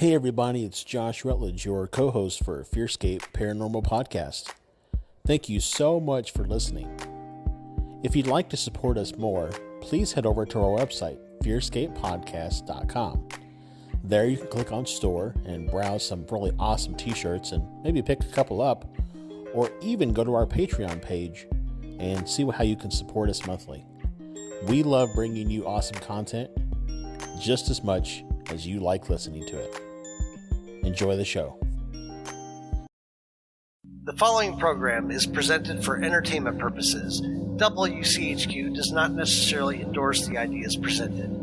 Hey everybody, it's Josh Rutledge, your co-host for FearScape Paranormal Podcast. Thank you so much for listening. If you'd like to support us more, please head over to our website, FearScapePodcast.com. There you can click on store and browse some really awesome t-shirts and maybe pick a couple up, or even go to our Patreon page and see how you can support us monthly. We love bringing you awesome content just as much as you like listening to it. Enjoy the show. The following program is presented for entertainment purposes. WCHQ does not necessarily endorse the ideas presented.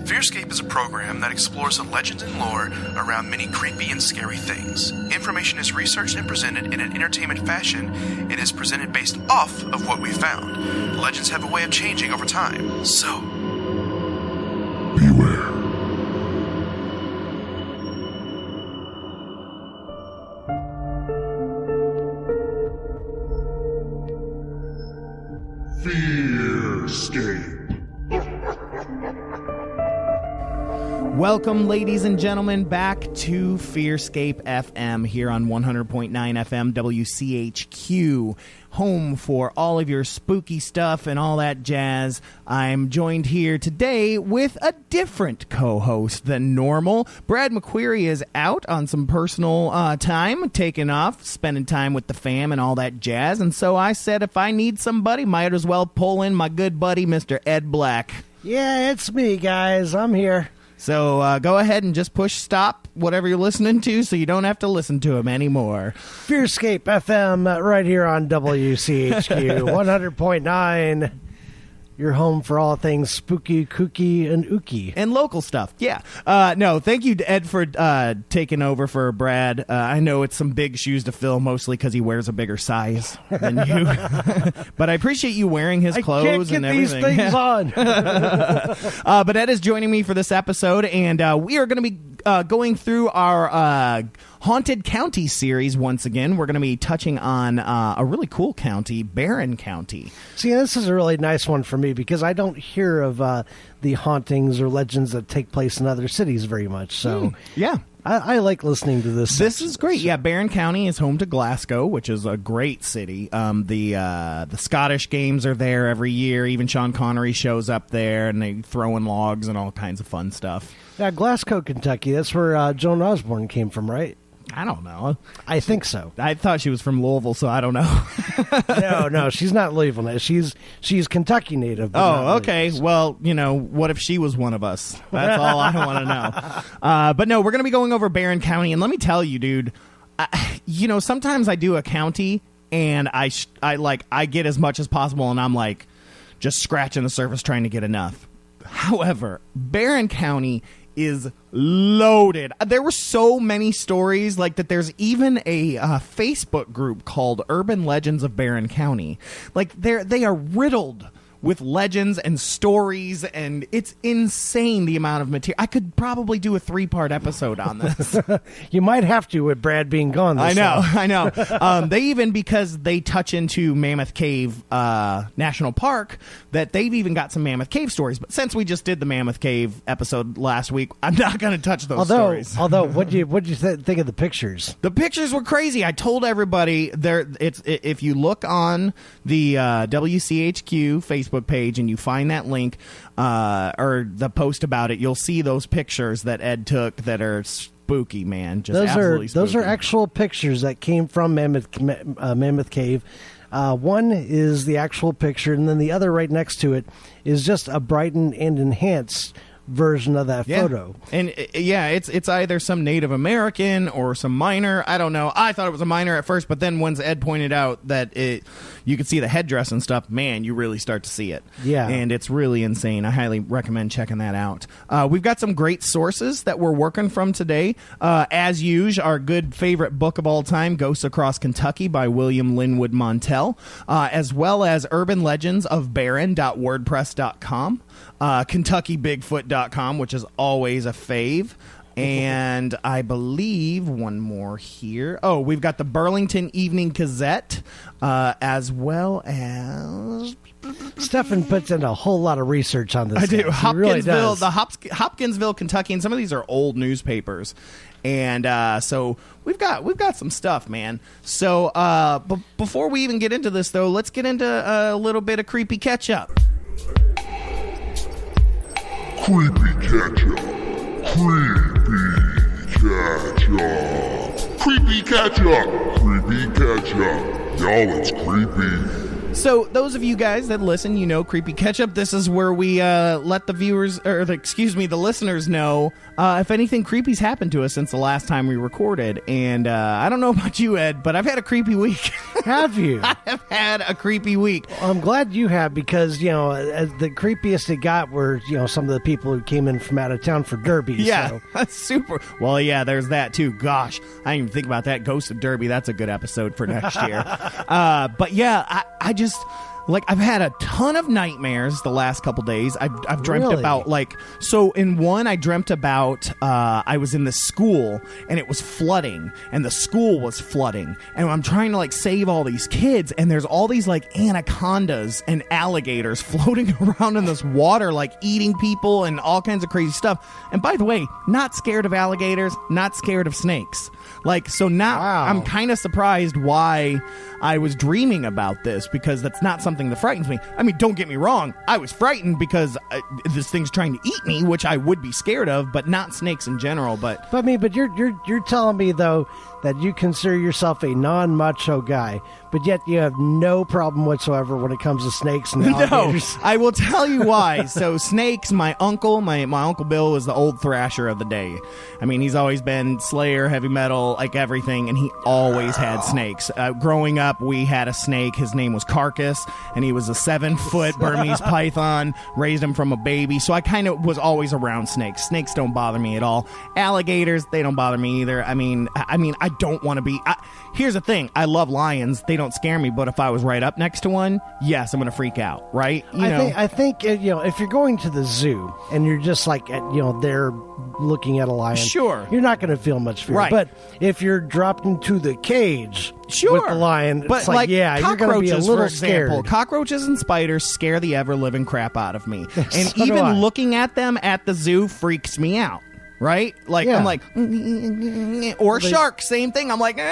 FearScape is a program that explores the legends and lore around many creepy and scary things. Information is researched and presented in an entertainment fashion and is presented based off of what we found. Legends have a way of changing over time, so beware. FearScape. Welcome, ladies and gentlemen, back to FearScape FM here on 100.9 FM WCHQ, home for all of your spooky stuff and all that jazz. I'm joined here today with a different co-host than normal. Brad McQuarrie is out on some personal time, taking off, spending time with the fam and all that jazz, and so I said if I need somebody, might as well pull in my good buddy, Mr. Ed Black. Yeah, it's me, guys. I'm here. So go ahead and just push stop, whatever you're listening to, so you don't have to listen to him anymore. FearScape FM right here on WCHQ 100.9. Your home for all things spooky, kooky, and ooky. And local stuff, yeah. No, thank you, Ed, for taking over for Brad. I know it's some big shoes to fill, mostly because he wears a bigger size than you. But I appreciate you wearing his clothes and everything. I can't get these things on. But Ed is joining me for this episode, and we are going to be going through our Haunted County series once again. We're going to be touching on a really cool county, Barren County. See, this is a really nice one for me because I don't hear of the hauntings or legends that take place in other cities very much. So, yeah. I like listening to this. This is great. Yeah, Barren County is home to Glasgow, which is a great city. The Scottish games are there every year. Even Sean Connery shows up there, and they throw in logs and all kinds of fun stuff. Yeah, Glasgow, Kentucky. That's where Joan Osborne came from, right? I don't know. I think so. I thought she was from Louisville, so I don't know. No, she's not Louisville. She's Kentucky native. Oh, okay. Well, what if she was one of us? That's all I want to know. But no, we're going to be going over Barren County, and let me tell you, dude, sometimes I do a county, and I get as much as possible, and I'm like just scratching the surface trying to get enough. However, Barren County is loaded. There were so many stories like that. There's even a Facebook group called Urban Legends of Barren County. Like they are riddled with legends and stories, and it's insane the amount of material. I could probably do a 3-part episode on this. You might have to with Brad being gone. I know. They even, because they touch into Mammoth Cave National Park, that they've even got some Mammoth Cave stories. But since we just did the Mammoth Cave episode last week, I'm not going to touch those stories. Although, what'd you think of the pictures? The pictures were crazy. I told everybody if you look on the WCHQ Facebook page and you find that link or the post about it, you'll see those pictures that Ed took that are spooky, man. Just absolutely spooky. Those are actual pictures that came from Mammoth Cave. One is the actual picture, and then the other right next to it is just a brightened and enhanced version of that photo. And it's either some Native American or some miner. I don't know. I thought it was a miner at first, but then once Ed pointed out that you could see the headdress and stuff, man, you really start to see it. Yeah. And it's really insane. I highly recommend checking that out. We've got some great sources that we're working from today. As usual, our good favorite book of all time, Ghosts Across Kentucky by William Linwood Montell, as well as Urban Legends of Barren.wordpress.com. KentuckyBigfoot.com, which is always a fave. And I believe one more here. Oh, we've got the Burlington Evening Gazette, as well as... Stefan puts in a whole lot of research on this. I do. He really does. The Hopkinsville, Kentucky, and some of these are old newspapers. And so we've got some stuff, man. So but before we even get into this, though, let's get into a little bit of creepy catch-up. Creepy catch-up. Creepy catch-up. Creepy catch-up. Y'all, it's creepy. So those of you guys that listen, you know Creepy Catch-Up. This is where we let the viewers, or the listeners know if anything creepy's happened to us since the last time we recorded. And I don't know about you, Ed, but I've had a creepy week. Have you? I have had a creepy week. Well, I'm glad you have, because, the creepiest it got were, some of the people who came in from out of town for Derby. Yeah, so. That's super. Well, yeah, there's that too. Gosh, I didn't even think about that. Ghost of Derby, that's a good episode for next year. But yeah, I just... I've had a ton of nightmares the last couple days. I've dreamt about, so in one I dreamt about I was in the school and it was flooding and the school was flooding and I'm trying to save all these kids and there's all these anacondas and alligators floating around in this water eating people and all kinds of crazy stuff. And by the way, not scared of alligators, not scared of snakes. So now I'm kind of surprised why I was dreaming about this, because that's not something that frightens me. I mean, don't get me wrong. I was frightened because this thing's trying to eat me, which I would be scared of, but not snakes in general. But you're telling me, though, that you consider yourself a non-macho guy, but yet you have no problem whatsoever when it comes to snakes and alligators. No, I will tell you why. So snakes, my uncle Bill was the old thrasher of the day. I mean, he's always been Slayer, heavy metal, everything, and he always had snakes. Growing up, we had a snake. His name was Carcass, and he was a 7-foot Burmese python. Raised him from a baby, so I kind of was always around snakes. Snakes don't bother me at all. Alligators, they don't bother me either. I mean, I don't want to be... here's the thing. I love lions. They don't scare me, but if I was right up next to one, yes, I'm going to freak out, right? I think if you're going to the zoo and you're just there looking at a lion, sure, you're not going to feel much fear. Right. But if you're dropped into the cage sure. with the lion, but it's you're going to be a little scared. Cockroaches and spiders scare the ever-living crap out of me. And So even looking at them at the zoo freaks me out. Right? I'm like, or shark, same thing. I'm like, but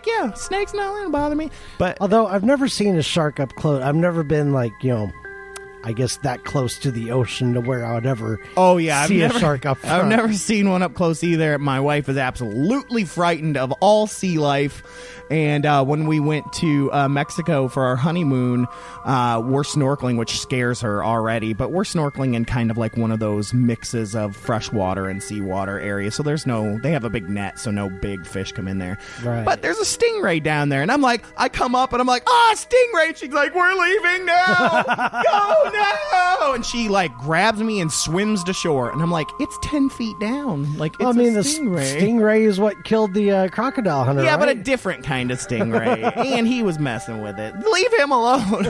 yeah, snakes not going to bother me. But although I've never seen a shark up close, I've never been I guess that close to the ocean to where I would ever see a shark up front. I've never seen one up close either. My wife is absolutely frightened of all sea life. And when we went to Mexico for our honeymoon, we're snorkeling, which scares her already. But we're snorkeling in kind of one of those mixes of freshwater and seawater areas. So they have a big net, so no big fish come in there. Right. But there's a stingray down there. And I come up and I'm like, stingray. She's like, we're leaving now. Go now. And she grabs me and swims to shore. And I'm like, it's 10 feet down. It's a stingray. The stingray is what killed the crocodile hunter, yeah, right? But a different kind of stingray. And he was messing with it. Leave him alone.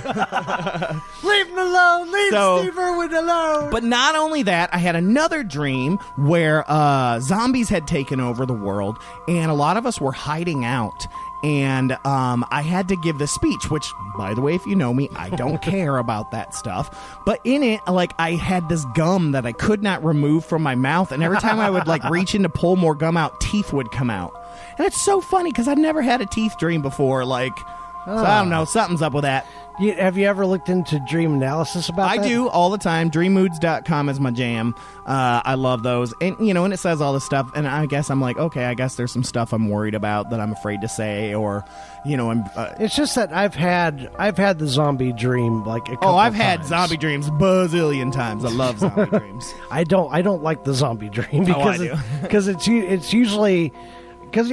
Leave him alone. Leave Steve Irwin alone. But not only that, I had another dream where zombies had taken over the world, and a lot of us were hiding out. And I had to give the speech, which, by the way, if you know me, I don't care about that stuff. But in it, I had this gum that I could not remove from my mouth. And every time I would, reach in to pull more gum out, teeth would come out. And it's so funny because I've never had a teeth dream before. So I don't know. Something's up with that. Have you ever looked into dream analysis about that? I do all the time. Dreammoods.com is my jam. I love those. And, and it says all this stuff. And I guess I'm like, okay, I guess there's some stuff I'm worried about that I'm afraid to say. Or, I'm... it's just that I've had the zombie dream a couple I've times. had zombie dreams bazillion times. I love zombie dreams. I don't like the zombie dream because I do. Because it's usually... Because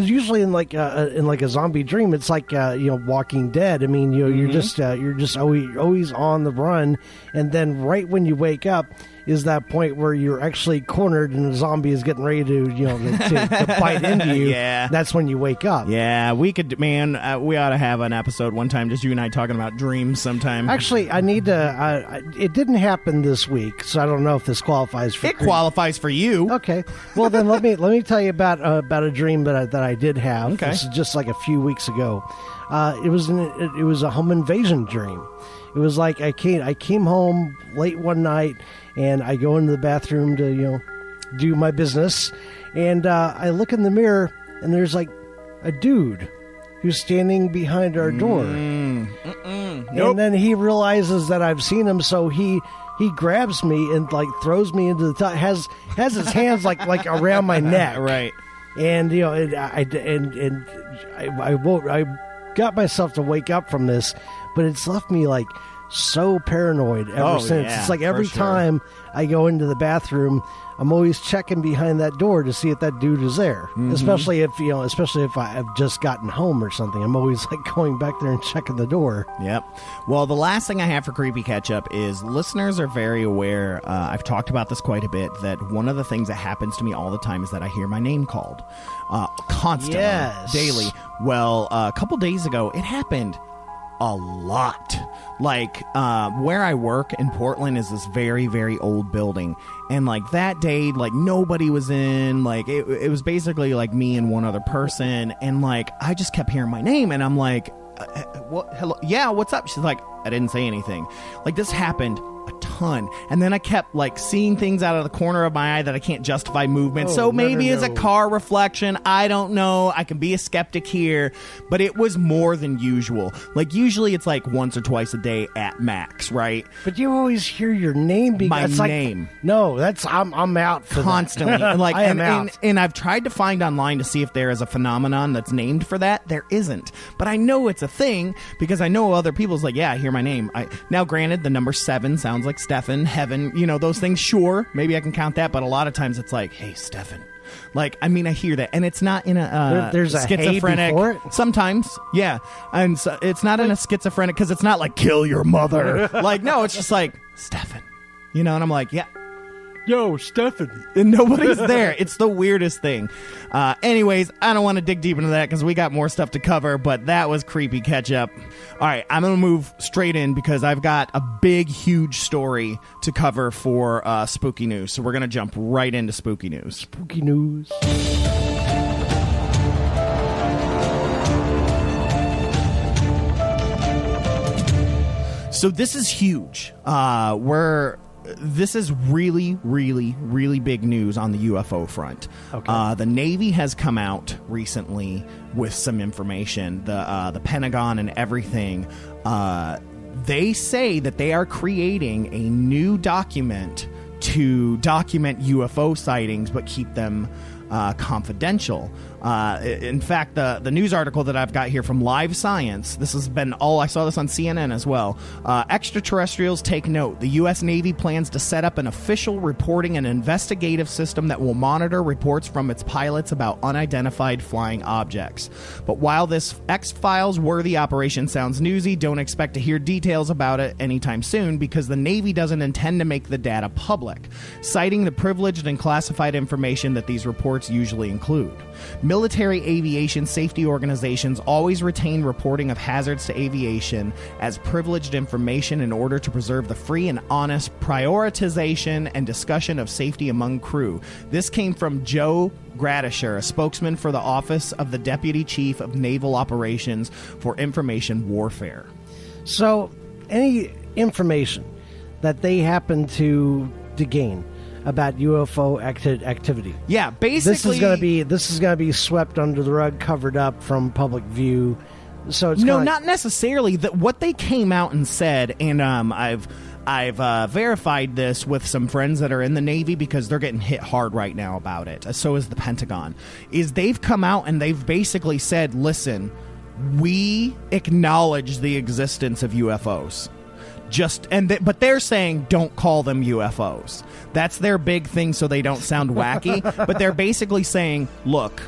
usually in a zombie dream, it's Walking Dead. I mean, you're just always on the run, and then right when you wake up, is that point where you're actually cornered and a zombie is getting ready to, to bite into you. Yeah. That's when you wake up. Yeah, we could, man, we ought to have an episode one time, just you and I talking about dreams sometime. Actually, I need to, it didn't happen this week, so I don't know if this qualifies for It qualifies for you. Okay. Well, then let me tell you about a dream that I did have. Okay. This is just like a few weeks ago. It was a home invasion dream. It was like I came home late one night, and I go into the bathroom to do my business, and I look in the mirror, and there's like a dude who's standing behind our door. Nope. And then he realizes that I've seen him, so he grabs me and like throws me into the top. Has his hands like around my neck, Right. And I got myself to wake up from this, but it's left me like so paranoid ever since. Yeah, it's like every for sure. time I go into the bathroom, I'm always checking behind that door to see if that dude is there. Mm-hmm. Especially if I've just gotten home or something. I'm always like going back there and checking the door. Yep. Well, the last thing I have for Creepy Catch-Up is listeners are very aware, I've talked about this quite a bit, that one of the things that happens to me all the time is that I hear my name called. Constantly. Yes. Daily. Well, a couple days ago, it happened a lot. Like, where I work in Portland is this very, very old building. And, like, that day, like, nobody was in. Like, it was basically, like, me and one other person. And, like, I just kept hearing my name. And I'm like, what? Hello? Yeah, what's up? She's like, I didn't say anything. Like, this happened a ton. And then I kept, like, seeing things out of the corner of my eye that I can't justify movement. Oh, so maybe no. it's a car reflection. I don't know. I can be a skeptic here. But it was more than usual. Like, usually it's like once or twice a day at max, right? But you always hear your name being My it's like, name. No, I'm out for Constantly. that. And like, I am out. and I've tried to find online to see if there is a phenomenon that's named for that. There isn't. But I know it's a thing because I know other people's like, yeah, I hear my name. Now, granted, the number 7 sounds like Stefan, heaven, those things. Sure, maybe I can count that. But a lot of times it's like, hey, Stefan. Like, I mean, I hear that, and it's not in a there's a schizophrenic. hey before it? Sometimes, yeah, and so it's not in a schizophrenic because it's not like kill your mother. Like, no, it's just like Stefan, and I'm like, yeah. Yo, Stefan. And nobody's there. It's the weirdest thing. Anyways, I don't want to dig deep into that because we got more stuff to cover, but that was Creepy Catch-Up. All right, I'm going to move straight in because I've got a big, huge story to cover for Spooky News. So we're going to jump right into Spooky News. Spooky news. So this is huge. This is really, really, really big news on the UFO front. Okay. The Navy has come out recently with some information. The Pentagon and everything. They say that they are creating a new document to document UFO sightings, but keep them confidential. In fact, the news article that I've got here from Live Science, this has been I saw this on CNN as well. Extraterrestrials take note. The U.S. Navy plans to set up an official reporting and investigative system that will monitor reports from its pilots about unidentified flying objects. But while this X-Files worthy operation sounds newsy, don't expect to hear details about it anytime soon because the Navy doesn't intend to make the data public, citing the privileged and classified information that these reports usually include. Military aviation safety organizations always retain reporting of hazards to aviation as privileged information in order to preserve the free and honest prioritization and discussion of safety among crew. This came from Joe Gradisher, a spokesman for the Office of the Deputy Chief of Naval Operations for Information Warfare. So, any information that they happen to gain about UFO activity. Yeah, basically this is gonna be swept under the rug, covered up from public view. So it's not necessarily. That what they came out and said, and I've verified this with some friends that are in the Navy because they're getting hit hard right now about it. So is the Pentagon. Is they've come out and they've basically said, listen, we acknowledge the existence of UFOs. But they're saying don't call them UFOs. That's their big thing so they don't sound wacky. But they're basically saying, look,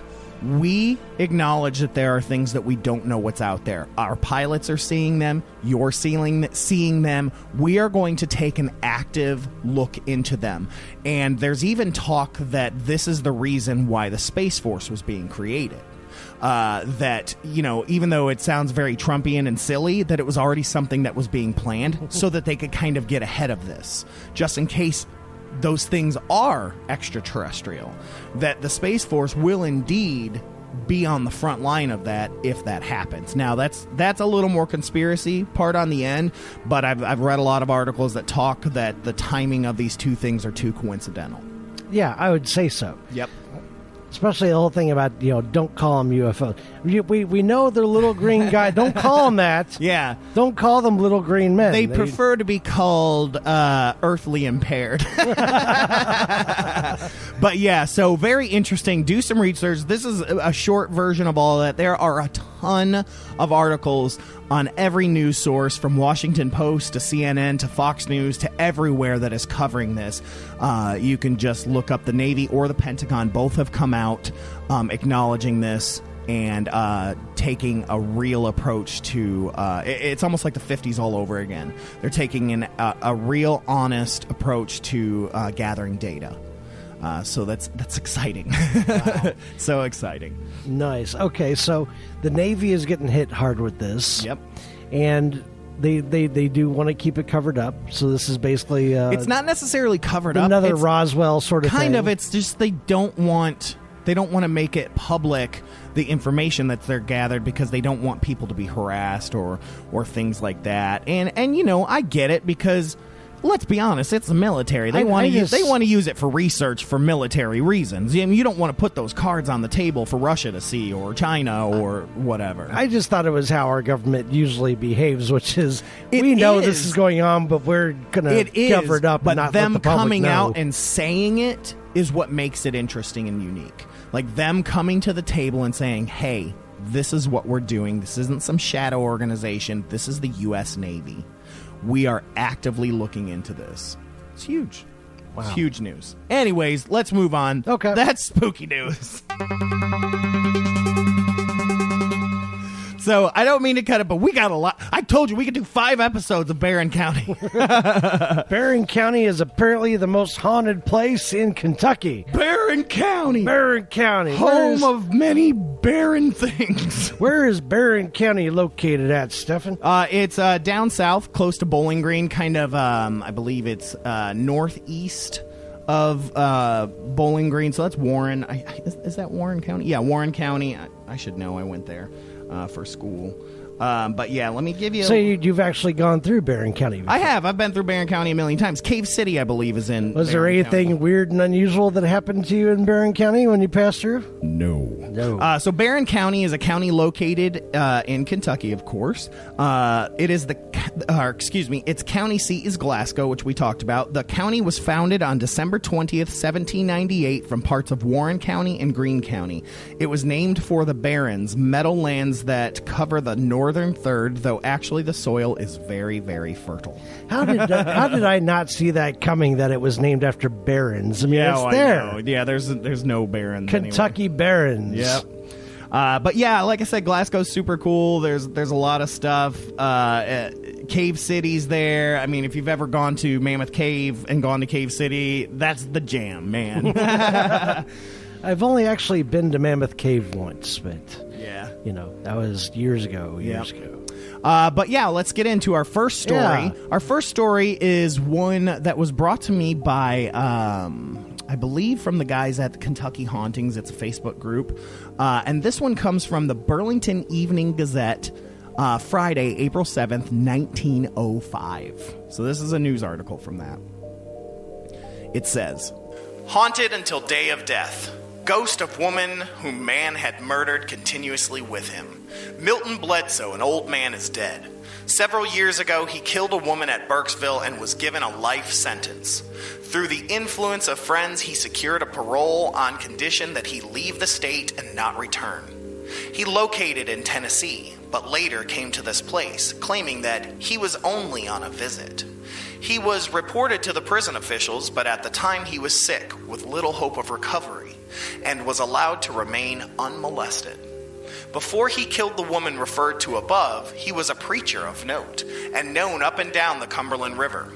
we acknowledge that there are things that we don't know what's out there. Our pilots are seeing them. You're seeing them. We are going to take an active look into them. And there's even talk that this is the reason why the Space Force was being created. That, even though it sounds very Trumpian and silly, that it was already something that was being planned so that they could kind of get ahead of this, just in case those things are extraterrestrial, that the Space Force will indeed be on the front line of that if that happens. Now, that's a little more conspiracy part on the end, but I've read a lot of articles that talk that the timing of these two things are too coincidental. Yeah, I would say so. Yep. Especially the whole thing about, don't call them UFOs. We know they're little green guys. Don't call them that. Yeah. Don't call them little green men. They prefer to be called earthly impaired. But yeah, so very interesting. Do some research. This is a short version of all that. There are a ton of articles on every news source, from Washington Post to CNN to Fox News to everywhere that is covering this. You can just look up the Navy or the Pentagon. Both have come out acknowledging this and taking a real approach to it's almost like the 50s all over again. They're taking a real honest approach to gathering data. So that's exciting. Wow. So exciting. Nice. Okay, so the Navy is getting hit hard with this. Yep. And they do want to keep it covered up. So this is basically it's not necessarily covered up. Another Roswell sort of thing. Kind of. It's just they don't want to make it public, the information that they're gathered, because they don't want people to be harassed or things like that. And I get it, because let's be honest, it's the military. They want to use it for research for military reasons. I mean, you don't want to put those cards on the table for Russia to see, or China, or whatever. I just thought it was how our government usually behaves, which is we know this is going on, but we're going to cover it up. But and not them let the public coming know. out and saying it is what makes it interesting and unique. Like them coming to the table and saying, "Hey, this is what we're doing. This isn't some shadow organization. This is the U.S. Navy. We are actively looking into this." It's huge. Wow. It's huge news. Anyways, let's move on. Okay. That's spooky news. So, I don't mean to cut it, but we got a lot. I told you we could do 5 episodes of Barren County. Barren County is apparently the most haunted place in Kentucky. Barren County. Barren County. Home of many barren things. Where is Barren County located at, Stefan? It's down south, close to Bowling Green, kind of, I believe it's northeast of Bowling Green. So that's Warren. Is that Warren County? Yeah, Warren County. I should know. I went there for school. But yeah, let me give you... So you've actually gone through Barren County before. I have. I've been through Barren County a million times. Cave City, I believe, is in Was there anything County. Weird and unusual that happened to you in Barren County when you passed through? No. So Barren County is a county located in Kentucky, of course. It is its county seat is Glasgow, which we talked about. The county was founded on December 20th, 1798 from parts of Warren County and Greene County. It was named for the barrens, meadowlands that cover the northern third, though actually the soil is very, very fertile. How did I not see that coming, that it was named after barrens? I mean, it's there. I know. Yeah, there's no barrens Kentucky anywhere. Barrens. Yep. But yeah, like I said, Glasgow's super cool. There's a lot of stuff. Cave City's there. I mean, if you've ever gone to Mammoth Cave and gone to Cave City, that's the jam, man. I've only actually been to Mammoth Cave once, but yeah, that was years ago. But yeah, let's get into our first story. Yeah. Our first story is one that was brought to me by, I believe, from the guys at the Kentucky Hauntings. It's a Facebook group. And this one comes from the Burlington Evening Gazette, Friday, April 7th, 1905. So this is a news article from that. It says, "Haunted until day of death. Ghost of woman whom man had murdered continuously with him. Milton Bledsoe, an old man, is dead. Several years ago, he killed a woman at Burkesville and was given a life sentence. Through the influence of friends, he secured a parole on condition that he leave the state and not return. He located in Tennessee, but later came to this place, claiming that he was only on a visit. He was reported to the prison officials, but at the time he was sick with little hope of recovery and was allowed to remain unmolested. Before he killed the woman referred to above, he was a preacher of note and known up and down the Cumberland River.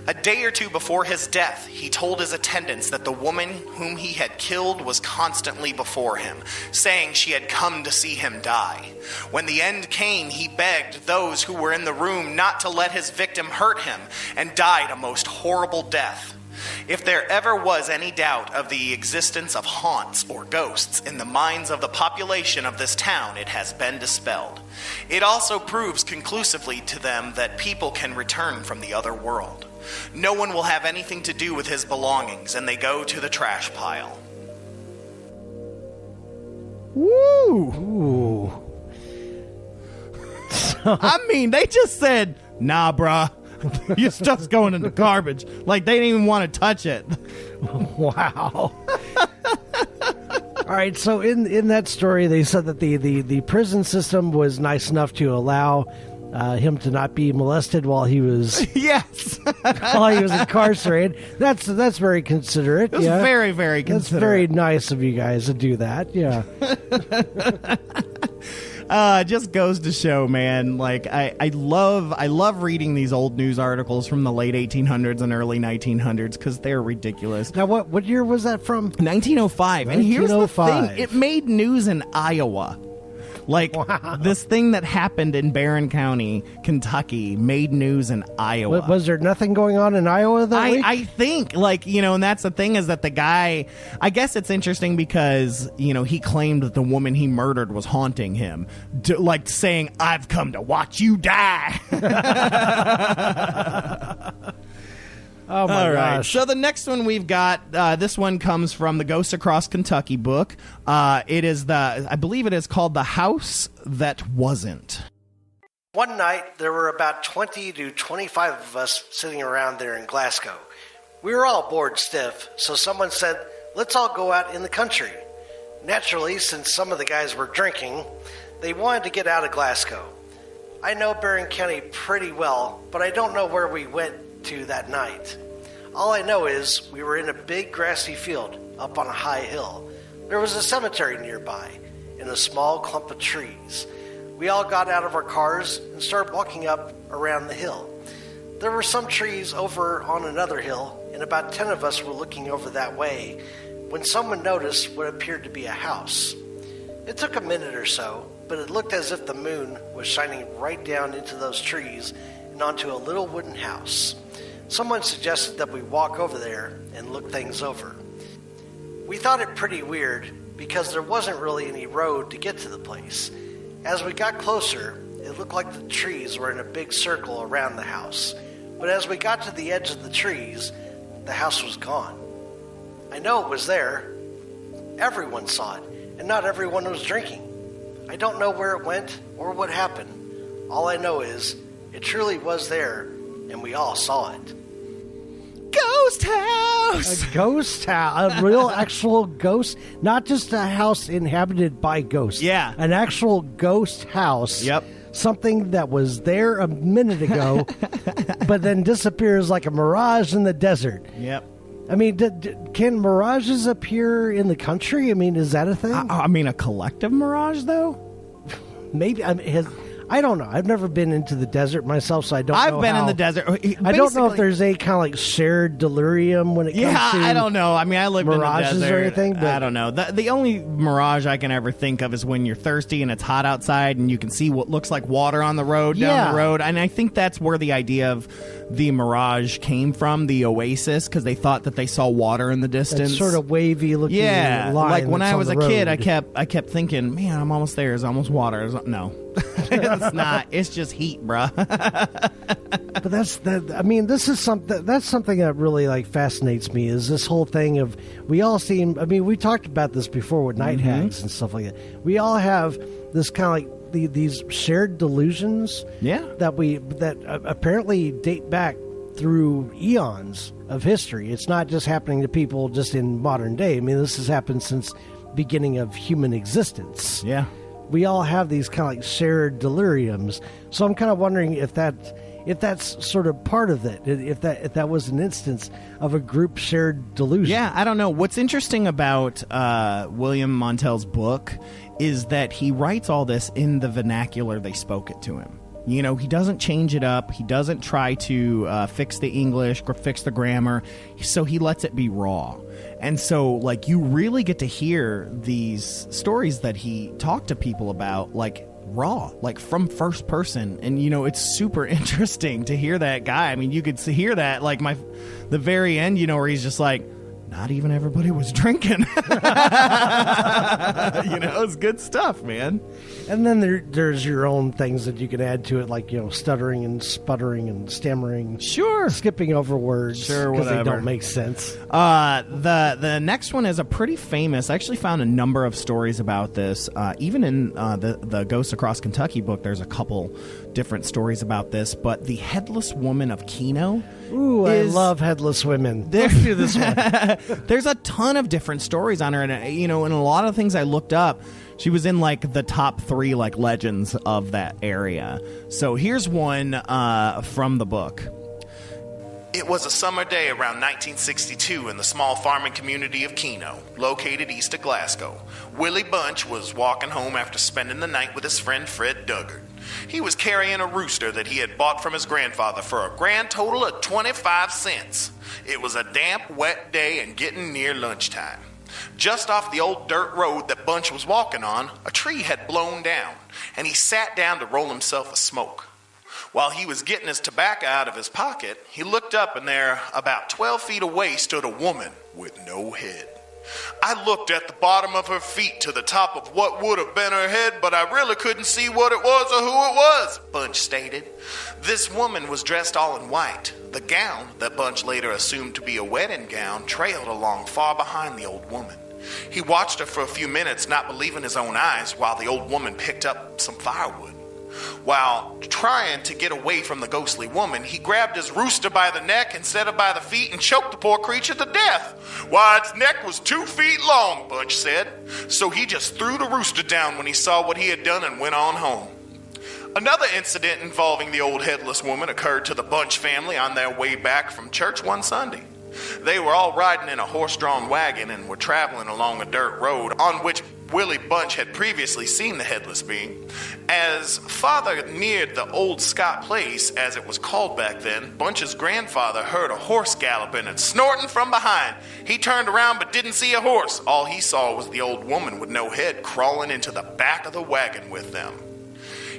A day or two before his death, he told his attendants that the woman whom he had killed was constantly before him, saying she had come to see him die. When the end came, he begged those who were in the room not to let his victim hurt him, and died a most horrible death. If there ever was any doubt of the existence of haunts or ghosts in the minds of the population of this town, it has been dispelled. It also proves conclusively to them that people can return from the other world. No one will have anything to do with his belongings, and they go to the trash pile. Woo! Ooh. I mean, they just said, nah, bruh. Your stuff's going in the garbage. Like, they didn't even want to touch it. Wow. All right, so in that story, they said that the prison system was nice enough to allow him to not be molested while he was Yes. while he was incarcerated. That's very considerate. It was very, very That's considerate. very nice of you guys to do that. Yeah. It just goes to show, man. Like, I love reading these old news articles from the late 1800s and early 1900s because they're ridiculous. Now, what year was that from? 1905. And here's the 1905. thing. It made news in Iowa. Like, this thing that happened in Barren County, Kentucky, made news in Iowa. Was there nothing going on in Iowa that week? I think, like, you know, and that's the thing is that the guy, I guess it's interesting because, you know, he claimed that the woman he murdered was haunting him. Like saying, I've come to watch you die. Oh, my All right. gosh. So the next one we've got, this one comes from the Ghosts Across Kentucky book. It is I believe it is called The House That Wasn't. One night, there were about 20 to 25 of us sitting around there in Glasgow. We were all bored stiff, so someone said, let's all go out in the country. Naturally, since some of the guys were drinking, they wanted to get out of Glasgow. I know Barren County pretty well, but I don't know where we went to that night. All I know is we were in a big grassy field up on a high hill. There was a cemetery nearby and a small clump of trees. We all got out of our cars and started walking up around the hill. There were some trees over on another hill, and about 10 of us were looking over that way when someone noticed what appeared to be a house. It took a minute or so, but it looked as if the moon was shining right down into those trees and onto a little wooden house. Someone suggested that we walk over there and look things over. We thought it pretty weird because there wasn't really any road to get to the place. As we got closer, it looked like the trees were in a big circle around the house. But as we got to the edge of the trees, the house was gone. I know it was there. Everyone saw it, and not everyone was drinking. I don't know where it went or what happened. All I know is it truly was there, and we all saw it. Ghost house! A ghost house. A real actual ghost. Not just a house inhabited by ghosts. Yeah. An actual ghost house. Yep. Something that was there a minute ago, but then disappears like a mirage in the desert. Yep. I mean, can mirages appear in the country? I mean, is that a thing? I mean, a collective mirage, though? Maybe. I don't know. I've never been into the desert myself, so I don't know. I've been how, in the desert. I don't know if there's a kind of like shared delirium when it comes to I don't know. I mean, I lived in the mirages desert. or anything. But I don't know. The only mirage I can ever think of is when you're thirsty and it's hot outside and you can see what looks like water on the road down the road. And I think that's where the idea of the mirage came from, the oasis, because they thought that they saw water in the distance. that sort of wavy looking line. Like when that's I on was the a kid, road. I kept thinking, man, I'm almost there. It's almost water. No. It's not. It's just heat, bruh. But I mean, this is something. That's something that really like fascinates me. Is this whole thing of we all seem. I mean, we talked about this before with night hags and stuff like that. We all have this kind of like these shared delusions. Yeah. That apparently date back through eons of history. It's not just happening to people just in modern day. I mean, this has happened since beginning of human existence. Yeah. We all have these kind of like shared deliriums. So I'm kind of wondering if if that's sort of part of it, if that was an instance of a group shared delusion. Yeah, I don't know. What's interesting about William Montell's book is that he writes all this in the vernacular they spoke it to him. You know, he doesn't change it up. He doesn't try to fix the English or fix the grammar. So he lets it be raw. And so, like, you really get to hear these stories that he talked to people about, like, raw, like, from first person. And, you know, it's super interesting to hear that guy. I mean, you could hear that, like, the very end, you know, where he's just like, not even everybody was drinking. You know, it's good stuff, man. And then there's your own things that you can add to it, like, you know, stuttering and sputtering and stammering. Sure. Skipping over words. Sure, because whatever. they don't make sense. The next one is a pretty famous. I actually found a number of stories about this. Even in the Ghosts Across Kentucky book, there's a couple different stories about this. But the Headless Woman of Keno. Ooh, I love headless women. Let's do this one. There's a ton of different stories on her, and you know, in a lot of things I looked up, she was in like the top 3 like legends of that area. So here's one from the book. It was a summer day around 1962 in the small farming community of Keno, located east of Glasgow. Willie Bunch was walking home after spending the night with his friend Fred Duggard. He was carrying a rooster that he had bought from his grandfather for a grand total of 25 cents. It was a damp, wet day and getting near lunchtime. Just off the old dirt road that Bunch was walking on, a tree had blown down, and he sat down to roll himself a smoke. While he was getting his tobacco out of his pocket, he looked up, and there, about 12 feet away, stood a woman with no head. I looked at the bottom of her feet to the top of what would have been her head, but I really couldn't see what it was or who it was, Bunch stated. This woman was dressed all in white. The gown, that Bunch later assumed to be a wedding gown, trailed along far behind the old woman. He watched her for a few minutes, not believing his own eyes, while the old woman picked up some firewood. While trying to get away from the ghostly woman, he grabbed his rooster by the neck instead of by the feet and choked the poor creature to death. Why, its neck was 2 feet long, Bunch said. So he just threw the rooster down when he saw what he had done and went on home. Another incident involving the old headless woman occurred to the Bunch family on their way back from church one Sunday. They were all riding in a horse-drawn wagon and were traveling along a dirt road on which Willie Bunch had previously seen the headless being. As father neared the old Scott place, as it was called back then, Bunch's grandfather heard a horse galloping and snorting from behind. He turned around but didn't see a horse. All he saw was the old woman with no head crawling into the back of the wagon with them.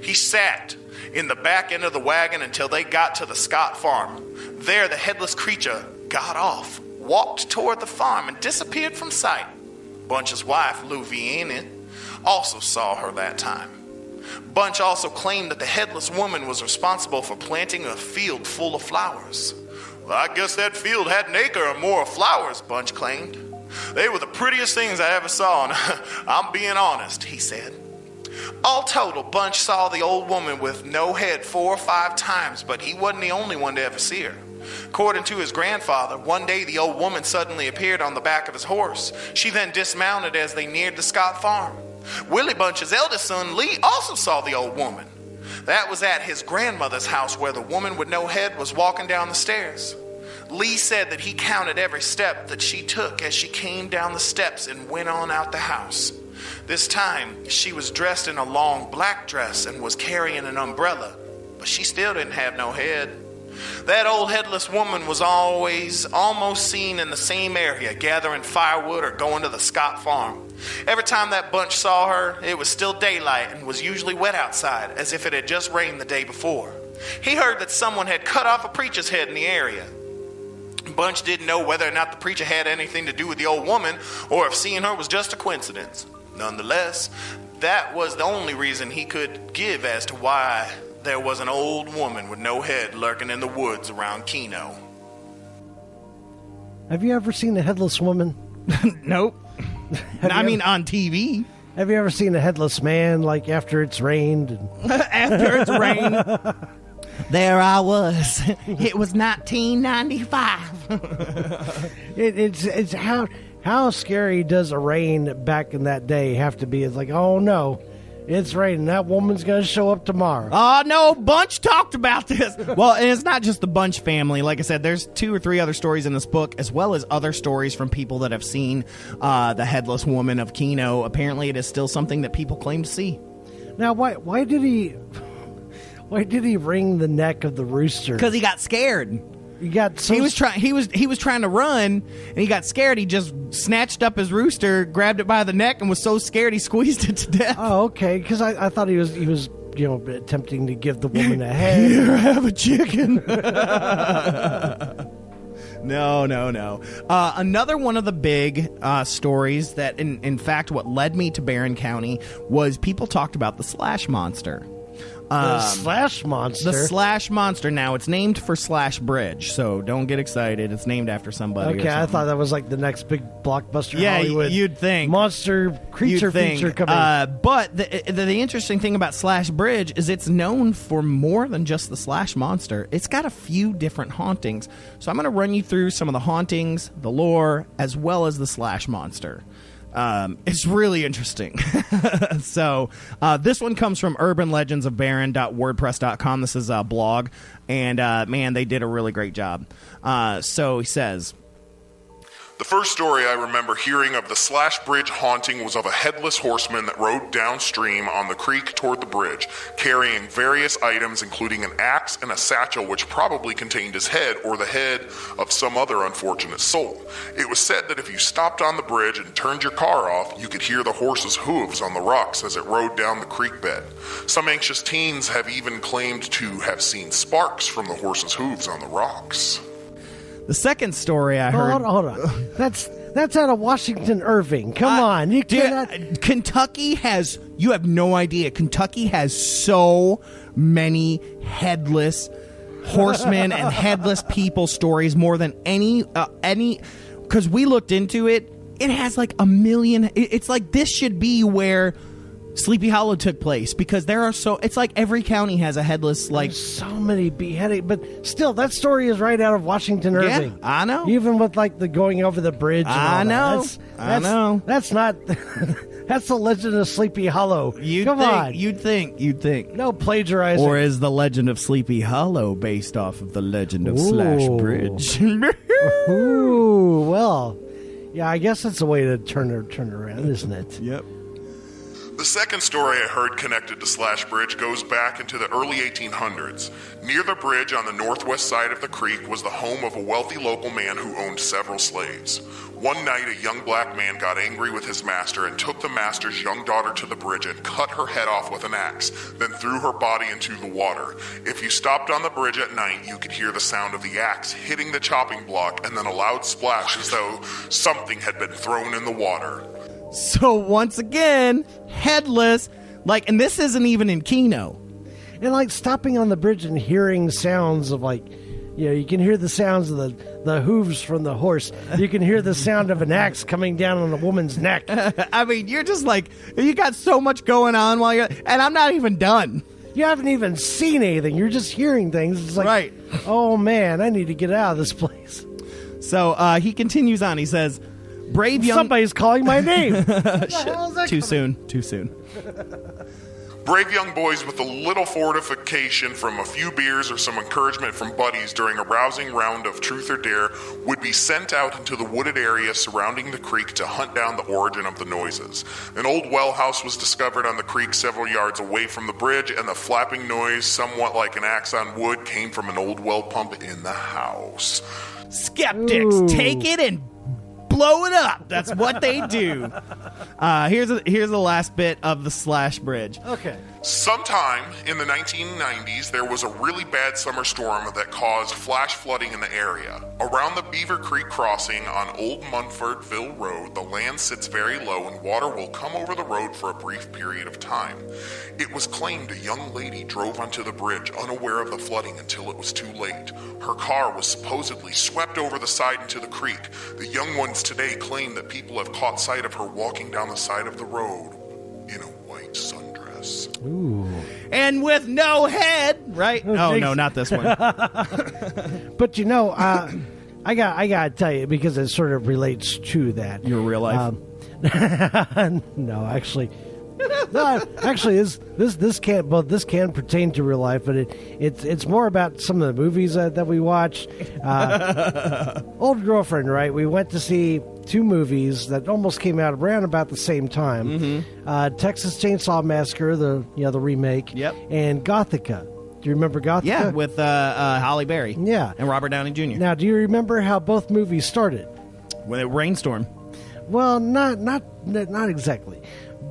He sat in the back end of the wagon until they got to the Scott farm. There the headless creature got off, walked toward the farm, and disappeared from sight. Bunch's wife, Lou Vienna, also saw her that time. Bunch also claimed that the headless woman was responsible for planting a field full of flowers. Well, I guess that field had an acre or more of flowers, Bunch claimed. They were the prettiest things I ever saw, and I'm being honest, he said. All total, Bunch saw the old woman with no head 4 or 5 times, but he wasn't the only one to ever see her. According to his grandfather, one day the old woman suddenly appeared on the back of his horse. She then dismounted as they neared the Scott farm. Willie Bunch's eldest son, Lee, also saw the old woman. That was at his grandmother's house, where the woman with no head was walking down the stairs. Lee said that he counted every step that she took as she came down the steps and went on out the house. This time, she was dressed in a long black dress and was carrying an umbrella, but she still didn't have no head. That old headless woman was always almost seen in the same area, gathering firewood or going to the Scott farm. Every time that Bunch saw her, it was still daylight and was usually wet outside, as if it had just rained the day before. He heard that someone had cut off a preacher's head in the area. Bunch didn't know whether or not the preacher had anything to do with the old woman, or if seeing her was just a coincidence. Nonetheless, that was the only reason he could give as to why there was an old woman with no head lurking in the woods around Keno. Have you ever seen a headless woman? Nope. I mean, on TV. Have you ever seen a headless man, like after it's rained? After it's rained. There I was. It was 1995. It's how scary does a rain back in that day have to be? It's like, oh no. It's raining. That woman's going to show up tomorrow. Oh, no, Bunch talked about this. Well, and it's not just the Bunch family. Like I said, there's 2 or 3 other stories in this book, as well as other stories from people that have seen the Headless Woman of Keno. Apparently, it is still something that people claim to see. Now, why did he wring the neck of the rooster? Because he got scared. He was trying to run, and he got scared. He just snatched up his rooster, grabbed it by the neck, and was so scared he squeezed it to death. Oh, okay. Because I thought he was attempting to give the woman a head. Here, have a chicken. No. Another one of the big stories that, in fact, what led me to Barren County was people talked about the Slash Monster. The Slash Monster? The Slash Monster. Now, it's named for Slash Bridge, so don't get excited. It's named after somebody. Okay, I thought that was like the next big blockbuster Hollywood you'd think. monster creature feature coming. But the interesting thing about Slash Bridge is it's known for more than just the Slash Monster. It's got a few different hauntings. So I'm going to run you through some of the hauntings, the lore, as well as the Slash Monster. It's really interesting. So this one comes from urbanlegendsofbarren.wordpress.com. This is a blog, and man, they did a really great job. So he says, The first story I remember hearing of the Slash Bridge haunting was of a headless horseman that rode downstream on the creek toward the bridge, carrying various items including an axe and a satchel which probably contained his head or the head of some other unfortunate soul. It was said that if you stopped on the bridge and turned your car off, you could hear the horse's hooves on the rocks as it rode down the creek bed. Some anxious teens have even claimed to have seen sparks from the horse's hooves on the rocks. the second story I heard... Hold on. That's out of Washington Irving. Come on. You cannot... Kentucky has... You have no idea. Kentucky has so many headless horsemen and headless people stories, more than any... Because we looked into it. It has like 1 million... It's like this should be where Sleepy Hollow took place, because there are so... It's like every county has a headless, like... There's so many beheading, but still, that story is right out of Washington Irving. Yeah, I know. Even with like the going over the bridge and all I know. that. I know. That's not... That's the Legend of Sleepy Hollow. Come on. You'd think. No plagiarizing. Or is the Legend of Sleepy Hollow based off of the Legend of Slash Bridge? Ooh, well... Yeah, I guess that's a way to turn around, isn't it? Yep. The second story I heard connected to Slash Bridge goes back into the early 1800s. Near the bridge on the northwest side of the creek was the home of a wealthy local man who owned several slaves. One night, a young black man got angry with his master and took the master's young daughter to the bridge and cut her head off with an axe, then threw her body into the water. If you stopped on the bridge at night, you could hear the sound of the axe hitting the chopping block and then a loud splash as though something had been thrown in the water. So once again, headless, and this isn't even in Keno. And like stopping on the bridge and hearing sounds of you can hear the sounds of the hooves from the horse. You can hear the sound of an axe coming down on a woman's neck. I mean, you're just you got so much going on and I'm not even done. You haven't even seen anything. You're just hearing things. It's like, right. Oh man, I need to get out of this place. So he continues on. He says, brave young... Somebody's calling my name. Too soon. Brave young boys with a little fortification from a few beers or some encouragement from buddies during a rousing round of truth or dare would be sent out into the wooded area surrounding the creek to hunt down the origin of the noises. An old well house was discovered on the creek several yards away from the bridge, and the flapping noise, somewhat like an axe on wood, came from an old well pump in the house. Skeptics, take it and blow it up. That's what they do. Here's the last bit of the Slash Bridge. Okay. Sometime in the 1990s, there was a really bad summer storm that caused flash flooding in the area. Around the Beaver Creek crossing on Old Munfordville Road, the land sits very low and water will come over the road for a brief period of time. It was claimed a young lady drove onto the bridge unaware of the flooding until it was too late. Her car was supposedly swept over the side into the creek. The young ones today claim that people have caught sight of her walking down the side of the road in a white sundress. Ooh. And with no head, right? Oh, no, not this one. But I gotta tell you, because it sort of relates to that. Your real life? No, actually. No, actually, this can pertain to real life, but it's more about some of the movies that we watch. Old girlfriend, right? We went to see 2 movies that almost came out around about the same time. Texas Chainsaw Massacre, the remake, and Gothica. Do you remember Gothica? Yeah, with Halle Berry. Yeah, and Robert Downey Jr. Now, do you remember how both movies started? With a rainstorm. Well, not exactly.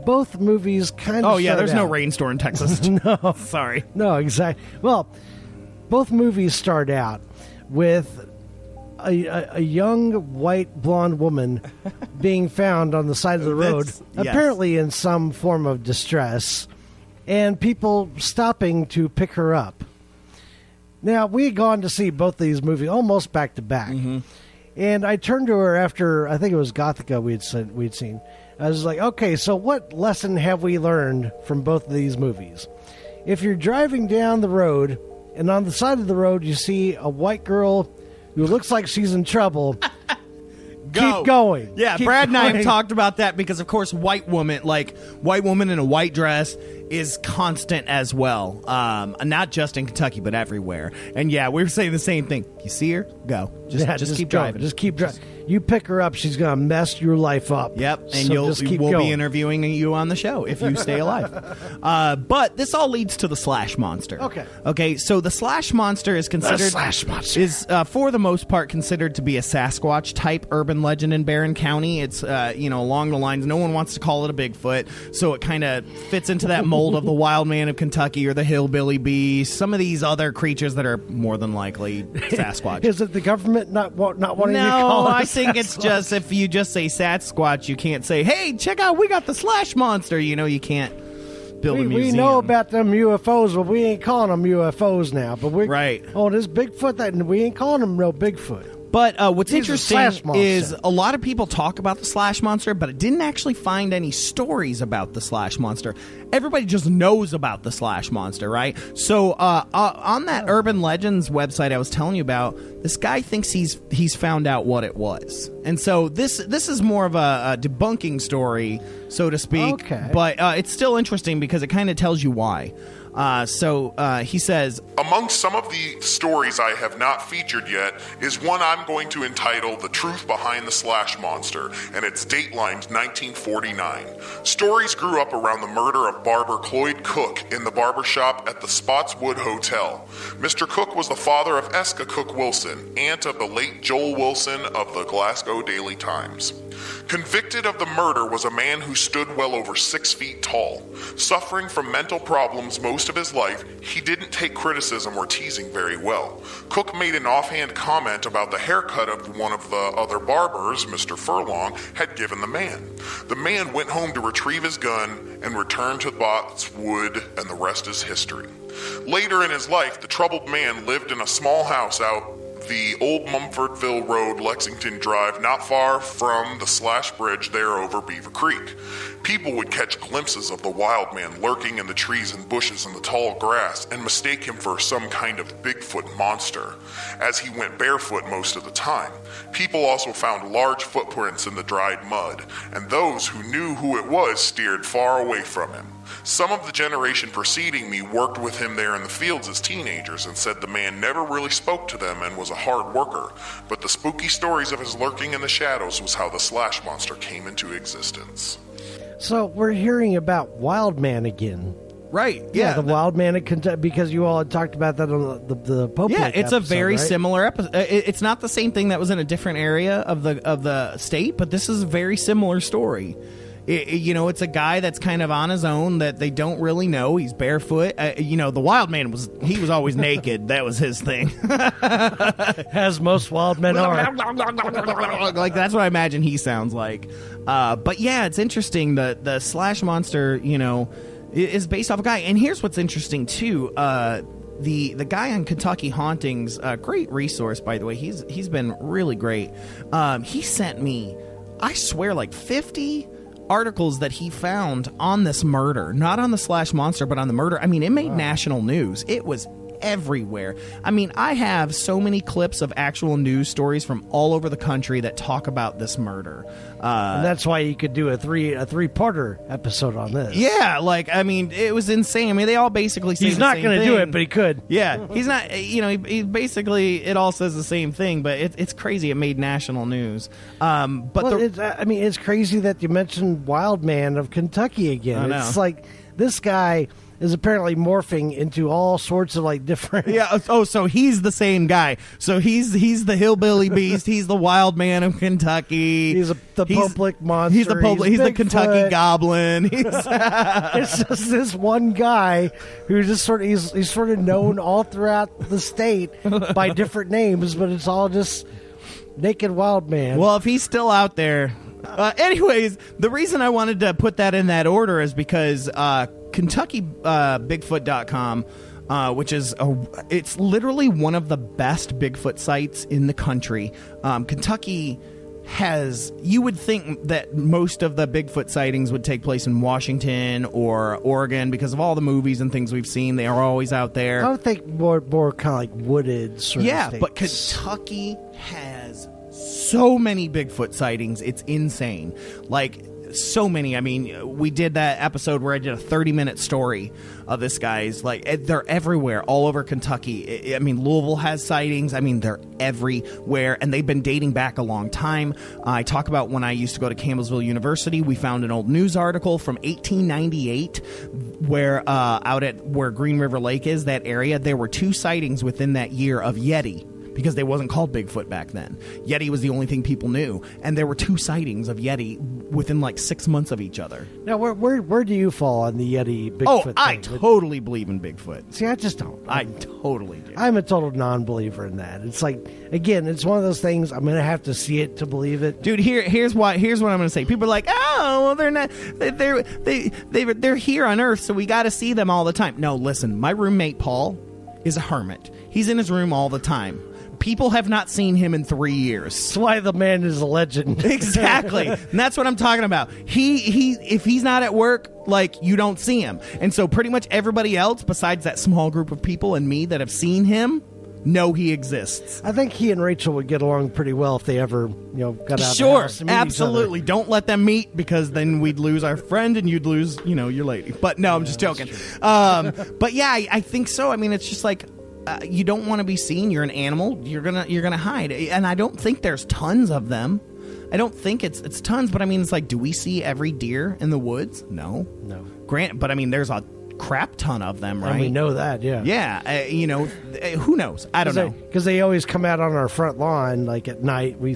Both movies kind of. Oh yeah, there's out. no rainstorm in Texas. No, sorry. No, exactly. Well, both movies start out with a young white blonde woman being found on the side of the road, apparently in some form of distress, and people stopping to pick her up. Now, we had gone to see both these movies almost back to back. And I turned to her after, I think it was Gothica we'd seen. I was like, okay, so what lesson have we learned from both of these movies? If you're driving down the road, and on the side of the road you see a white girl who looks like she's in trouble, keep going. Yeah, keep Brad and I have going. talked about that because, of course, white woman in a white dress is constant as well. Not just in Kentucky, but everywhere. And yeah, we were saying the same thing. You see her? Go. Just keep driving. Just keep driving. You pick her up, she's going to mess your life up. Yep, and so we'll be interviewing you on the show if you stay alive. But this all leads to the Slash Monster. Okay. So the Slash Monster is considered for the most part considered to be a Sasquatch type urban legend in Barren County. It's along the lines, no one wants to call it a Bigfoot, so it kind of fits into that mold of the Wild Man of Kentucky or the Hillbilly Beast. Some of these other creatures that are more than likely Sasquatch. Is it the government not wanting to No, call it I think it's just if you just say Sasquatch, you can't say, hey, check out, we got the Slash Monster. You can't build a museum. We know about them UFOs, but we ain't calling them UFOs now. But we're right. Oh, this Bigfoot, we ain't calling them real Bigfoot. But what's interesting is monster. A lot of people talk about the Slash Monster, but it didn't actually find any stories about the Slash Monster. Everybody just knows about the Slash Monster, right? So on that Urban Legends website I was telling you about, this guy thinks he's found out what it was. And so this is more of a debunking story, so to speak. Okay. But it's still interesting because it kind of tells you why. He says, among some of the stories I have not featured yet is one I'm going to entitle The Truth Behind the Slash Monster, and it's datelined 1949. Stories grew up around the murder of barber Cloyd Cook in the barbershop at the Spotswood Hotel. Mr. Cook was the father of Eska Cook Wilson, aunt of the late Joel Wilson of the Glasgow Daily Times. Convicted of the murder was a man who stood well over 6 feet tall. Suffering from mental problems most of his life, he didn't take criticism or teasing very well. Cook made an offhand comment about the haircut of one of the other barbers, Mr. Furlong, had given the man. The man went home to retrieve his gun and returned to Spotswood, and the rest is history. Later in his life, the troubled man lived in a small house out the Old Mumfordville Road, Lexington Drive, not far from the Slash Bridge there over Beaver Creek. People would catch glimpses of the wild man lurking in the trees and bushes and the tall grass and mistake him for some kind of Bigfoot monster, as he went barefoot most of the time. People also found large footprints in the dried mud, and those who knew who it was steered far away from him. Some of the generation preceding me worked with him there in the fields as teenagers and said the man never really spoke to them and was a hard worker, but the spooky stories of his lurking in the shadows was how the Slash Monster came into existence. So we're hearing about Wild Man again. Right. Yeah, the Wild Man at Kentucky, because you all had talked about that on the Pope. Yeah, it's a very right? similar episode. It's not the same thing that was in a different area of the state, but this is a very similar story. It's a guy that's kind of on his own that they don't really know. He's barefoot. The Wild Man was always naked. That was his thing. As most wild men are. Like, that's what I imagine he sounds like. But yeah, it's interesting. The Slash Monster, is based off a guy. And here's what's interesting too. The guy on Kentucky Hauntings, great resource, by the way. He's been really great. He sent me, I swear, like 50 articles that he found on this murder, not on the Slash Monster, but on the murder. I mean, it made national news. It was everywhere. I mean, I have so many clips of actual news stories from all over the country that talk about this murder. And that's why you could do a three-parter episode on this. Yeah, like, I mean, it was insane. I mean, they all basically say he's the not same going to thing. do it, but he could. Yeah, he's not, you know, he basically, it all says the same thing, but it's crazy. It made national news. It's crazy that you mentioned Wild Man of Kentucky again. I know. It's like this guy is apparently morphing into all sorts of like different. Yeah. Oh, so he's the same guy. So he's the hillbilly beast. He's the Wild Man of Kentucky. He's the public monster. He's the Kentucky Goblin. It's just this one guy who just he's sort of known all throughout the state by different names, but it's all just Naked Wild Man. Well, if he's still out there. Anyways, the reason I wanted to put that in that order is because Kentucky Bigfoot.com, which is it's literally one of the best Bigfoot sites in the country. Kentucky has, you would think that most of the Bigfoot sightings would take place in Washington or Oregon because of all the movies and things we've seen. They are always out there. I would think more kind of like wooded sort of states. But Kentucky has so many Bigfoot sightings. It's insane. Like, so many. I mean, we did that episode where I did a 30-minute story of this guy's. Like, they're everywhere, all over Kentucky. I mean, Louisville has sightings. I mean, they're everywhere, and they've been dating back a long time. I talk about when I used to go to Campbellsville University. We found an old news article from 1898 where out at where Green River Lake is, that area, there were 2 sightings within that year of Yeti. Because they wasn't called Bigfoot back then. Yeti was the only thing people knew. And there were 2 sightings of Yeti within like 6 months of each other. Now, where do you fall on the Yeti Bigfoot thing? I totally believe in Bigfoot. See, I just don't. I totally do. I'm a total non-believer in that. It's like, again, it's one of those things, I'm going to have to see it to believe it. Dude, here's what I'm going to say. People are like, oh, well, they're not, they're here on Earth, so we got to see them all the time. No, listen, my roommate Paul is a hermit. He's in his room all the time. People have not seen him in 3 years. That's why the man is a legend. Exactly. And that's what I'm talking about. He if he's not at work, like, you don't see him. And so pretty much everybody else, besides that small group of people and me that have seen him, know he exists. I think he and Rachel would get along pretty well if they ever, got out of the house to meet absolutely. each other. Don't let them meet, because then we'd lose our friend and you'd lose, your lady. But no, I'm just joking. But yeah, I think so. I mean, it's just like, you don't want to be seen. You're an animal. You're gonna hide. And I don't think there's tons of them. I don't think it's tons. But I mean, it's like, do we see every deer in the woods? No. But I mean, there's a crap ton of them, right? And we know that, yeah. Yeah. Who knows? I don't know. Because they always come out on our front lawn, like at night. We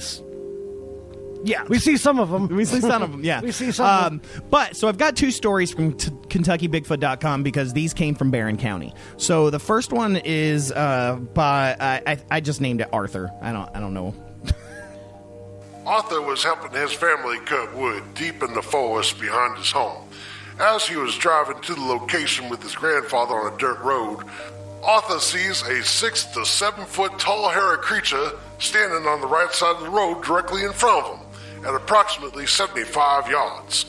see some of them. We see some of them, yeah. We see some of them. But, so I've got 2 stories from KentuckyBigfoot.com because these came from Barren County. So the first one is by, I just named it Arthur. I don't know. Arthur was helping his family cut wood deep in the forest behind his home. As he was driving to the location with his grandfather on a dirt road, Arthur sees a 6 to 7 foot tall hairy creature standing on the right side of the road directly in front of him at approximately 75 yards.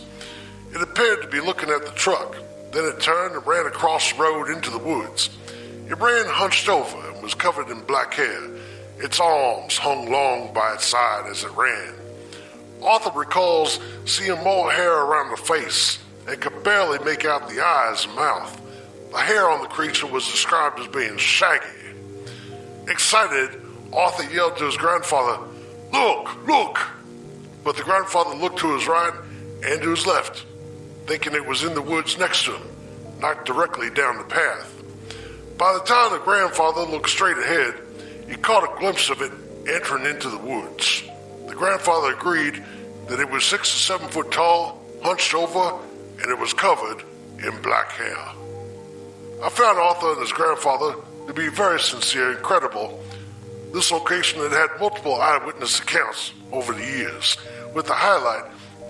It appeared to be looking at the truck. Then it turned and ran across the road into the woods. It ran hunched over and was covered in black hair. Its arms hung long by its side as it ran. Arthur recalls seeing more hair around the face and could barely make out the eyes and mouth. The hair on the creature was described as being shaggy. Excited, Arthur yelled to his grandfather, "Look, look!" But the grandfather looked to his right and to his left, thinking it was in the woods next to him, not directly down the path. By the time the grandfather looked straight ahead, he caught a glimpse of it entering into the woods. The grandfather agreed that it was 6 to 7 foot tall, hunched over, and it was covered in black hair. I found Arthur and his grandfather to be very sincere and credible. This location had had multiple eyewitness accounts over the years, with the highlight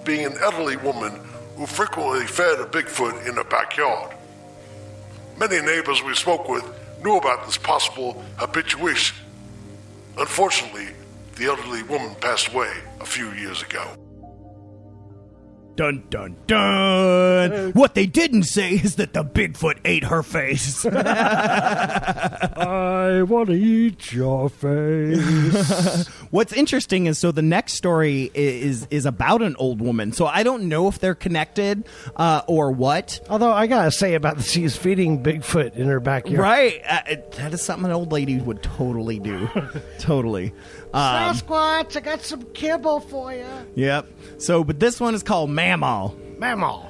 being an elderly woman who frequently fed a Bigfoot in her backyard. Many neighbors we spoke with knew about this possible habituation. Unfortunately, the elderly woman passed away a few years ago. Dun, dun, dun. What they didn't say is that the Bigfoot ate her face. I want to eat your face. What's interesting is, so the next story is about an old woman. So I don't know if they're connected or what. Although I got to say about she's feeding Bigfoot in her backyard. Right. That is something an old lady would totally do. Totally. Sasquatch, I got some kibble for you. Yep. So, but this one is called Mamaw. Mamaw.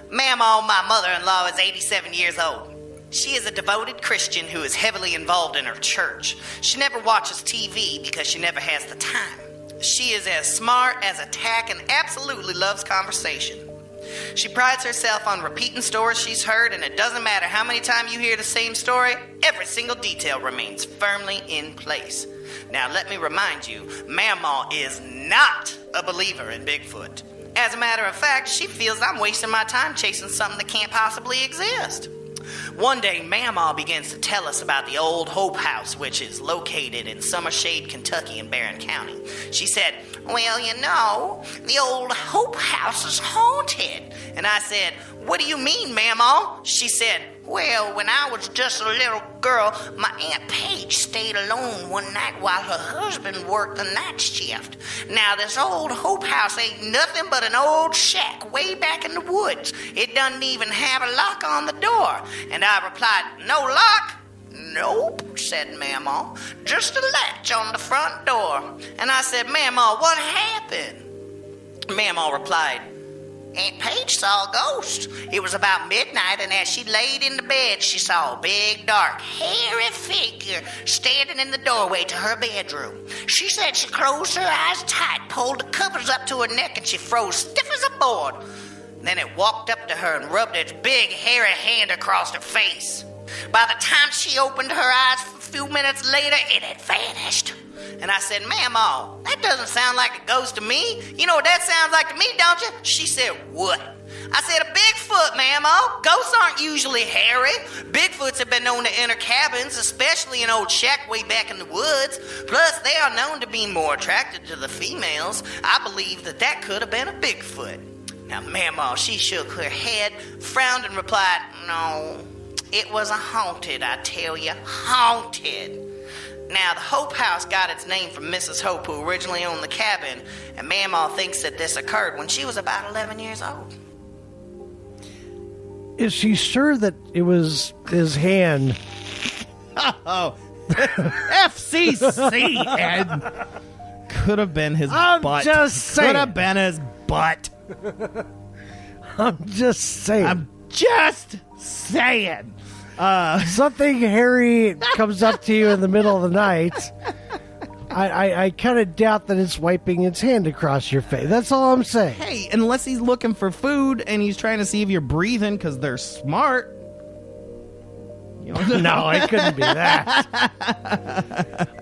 Mamaw, my mother-in-law, is 87 years old. She is a devoted Christian who is heavily involved in her church. She never watches TV because she never has the time. She is as smart as a tack and absolutely loves conversation. She prides herself on repeating stories she's heard, and it doesn't matter how many times you hear the same story, every single detail remains firmly in place. Now, let me remind you, Mamaw is not a believer in Bigfoot. As a matter of fact, she feels I'm wasting my time chasing something that can't possibly exist. One day, Mamaw begins to tell us about the old Hope House, which is located in Summershade, Kentucky in Barren County. She said, well, you know, the old Hope House is haunted. And I said, what do you mean, Mamaw? She said, well, when I was just a little girl, my Aunt Paige stayed alone one night while her husband worked the night shift. Now, this old Hope House ain't nothing but an old shack way back in the woods. It doesn't even have a lock on the door. And I replied, no lock? Nope, said Mamaw. Just a latch on the front door. And I said, Mamaw, what happened? Mamaw replied, Aunt Paige saw a ghost. It was about midnight, and as she laid in the bed, she saw a big, dark, hairy figure standing in the doorway to her bedroom. She said she closed her eyes tight, pulled the covers up to her neck, and she froze stiff as a board. Then it walked up to her and rubbed its big, hairy hand across her face. By the time she opened her eyes a few minutes later, it had vanished. And I said, Mamaw, that doesn't sound like a ghost to me. You know what that sounds like to me, don't you? She said, what? I said, a Bigfoot, Mamaw. Ghosts aren't usually hairy. Bigfoots have been known to enter cabins, especially an old shack way back in the woods. Plus, they are known to be more attracted to the females. I believe that could have been a Bigfoot. Now, Mamaw, she shook her head, frowned, and replied, no, it was a haunted, I tell you, haunted. Now, the Hope House got its name from Mrs. Hope, who originally owned the cabin, and Mamaw thinks that this occurred when she was about 11 years old. Is she sure that it was his hand? Oh, FCC, Ed. Could have been his butt. I'm just saying. Could have been his butt. I'm just saying. Something hairy comes up to you in the middle of the night. I kind of doubt that it's wiping its hand across your face. That's all I'm saying. Hey, unless he's looking for food and he's trying to see if you're breathing because they're smart. No, it couldn't be that.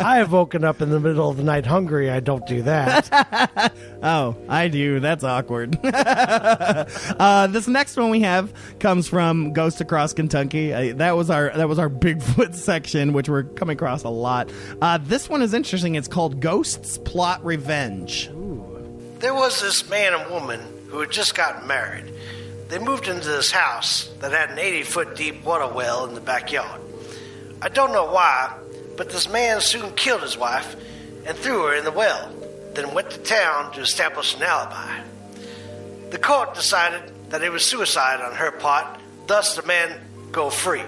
I have woken up in the middle of the night hungry. I don't do that. Oh, I do. That's awkward. This next one we have comes from Ghost Across Kentucky. That was our Bigfoot section, which we're coming across a lot. This one is interesting. It's called Ghosts Plot Revenge. Ooh. There was this man and woman who had just gotten married. They moved into this house that had an 80-foot deep water well in the backyard. I don't know why, but this man soon killed his wife and threw her in the well, then went to town to establish an alibi. The court decided that it was suicide on her part, thus the man go free.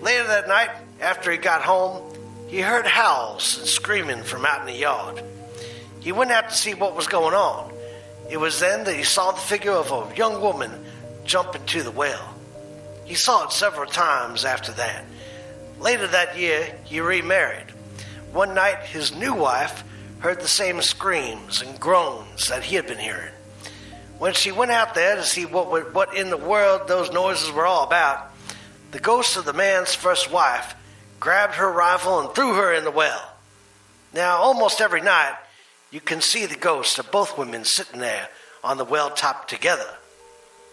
Later that night, after he got home, he heard howls and screaming from out in the yard. He went out to see what was going on. It was then that he saw the figure of a young woman jump into the well. He saw it several times after that. Later that year, he remarried. One night, his new wife heard the same screams and groans that he had been hearing. When she went out there to see what in the world those noises were all about, the ghost of the man's first wife grabbed her rifle and threw her in the well. Now, almost every night, you can see the ghosts of both women sitting there on the well top together.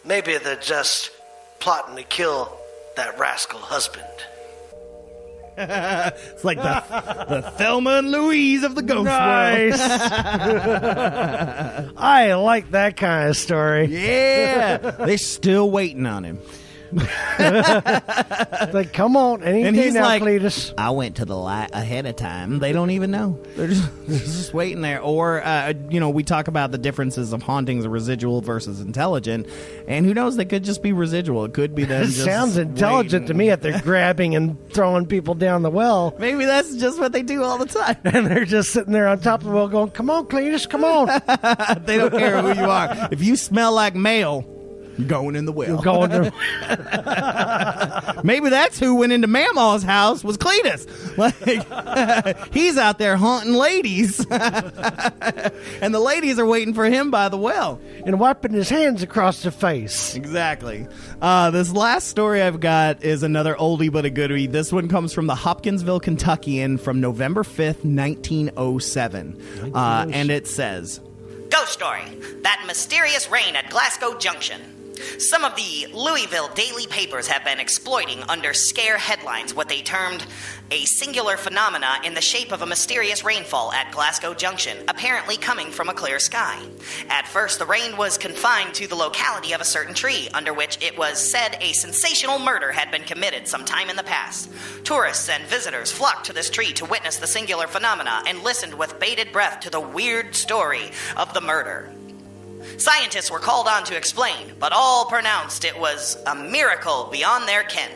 Maybe they're just plotting to kill that rascal husband. It's like the Thelma and Louise of the ghost world. I like that kind of story. Yeah. They're still waiting on him. Like, come on, any And day he's now, like, Cletus. I went to the light ahead of time. They don't even know. They're just waiting there. Or, we talk about the differences of hauntings, residual versus intelligent. And who knows? They could just be residual. It could be them It just sounds intelligent to me if they're grabbing and throwing people down the well. Maybe that's just what they do all the time. And they're just sitting there on top of the well going, come on, Cletus, come on. They don't care who you are. If you smell like mail, you're going in the well. You're going to... Maybe that's who went into Mamaw's house was Cletus. Like, he's out there haunting ladies. And the ladies are waiting for him by the well. and wiping his hands across the face. Exactly. This last story I've got is another oldie but a goodie. This one comes from the Hopkinsville Kentuckian from November 5th, 1907. And it says... Ghost story. That mysterious rain at Glasgow Junction. Some of the Louisville daily papers have been exploiting under scare headlines what they termed a singular phenomena in the shape of a mysterious rainfall at Glasgow Junction, apparently coming from a clear sky. At first, the rain was confined to the locality of a certain tree, under which it was said a sensational murder had been committed some time in the past. Tourists and visitors flocked to this tree to witness the singular phenomena and listened with bated breath to the weird story of the murder. Scientists were called on to explain, but all pronounced it was a miracle beyond their ken.